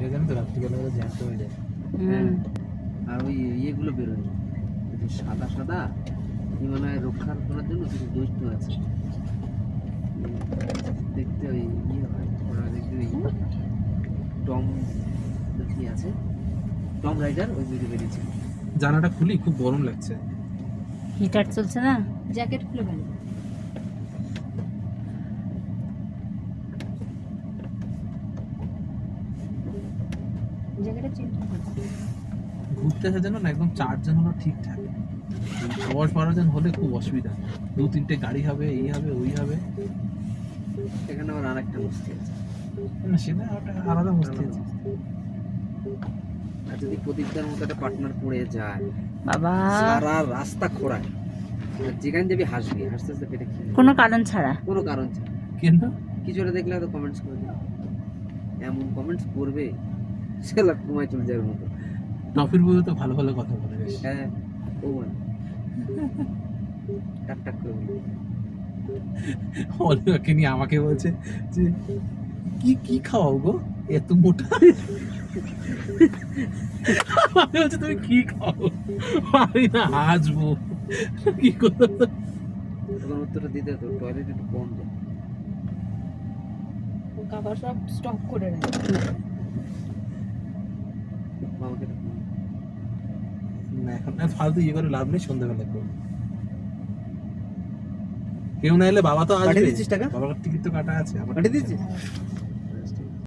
এই জন্য তো রাত্রিবেলা জ্যান্ত হয়ে যায়। আর ওই ইয়েগুলো বেরোয় যে সাদা সাদা হিমালয় রক্ষার করার জন্য কিছু বস্তু আছে দেখতে ওই ইয়ে হয় ওরা দেখতে ওই টম কি আছে টম রাইডার ওই ভিডিও বেরিয়েছে। জানাটা খুলি, খুব গরম লাগছে। হিটার চলছে না? জ্যাকেট খুলে ভালো জ্যাকেটটা চেঞ্জ করতে ঘুরতে আসার জন্য না একদম 4 জন হলো ঠিকঠাক, 10-12 জন হলে খুব অসুবিধা। 2-3টে গাড়ি হবে, এই হবে ওই হবে। এখানে আবার আরেকটা বস্তি আছে। না সেটা ওটা আলাদা বস্তি আছে। আর যদি প্রদীপদার মতো একটা পার্টনার পড়ে যায় বাবা, সারা রাস্তা খোঁড়ায়, আর যেখানে যাবি হাসবি, হাসতে হাসতে পেটে খেয়ে কোনো কারণ ছাড়া। কোনো কারণ ছাড়া। কেন? কিছু একটা দেখলে হয়তো কমেন্টস করে দিবে, এমন কমেন্টস করবে সেলা ঘুমায় চলে যাওয়ার মতো। টপির বলে তো ভালো ভালো কথা বলে বেশ। হ্যাঁ ও মানে টাক টাক করে বলবে। অলিভারকে নিয়ে আমাকে বলছে যে কি কি খাওয়াও গো এত মোটা। আমি বলছি তুমি কি খাও, আমি না হাসবো কি করবো। তখন উত্তরটা দিতে হতো টয়লেট একটু বন্ধ। কাকা সব স্টক করে রাখে মামাকে একটু বন্ধ। না এখন আর ফালতু ইয়ে করে লাভ নেই, সন্ধ্যাবেলা করবো। কেউ না এলে বাবা তো আসবে। পাঠিয়ে দিচ্ছিস টাকা? বাবার টিকিট তো কাটা আছে, আমার পাঠিয়ে দিচ্ছিস? হ্যাঁ।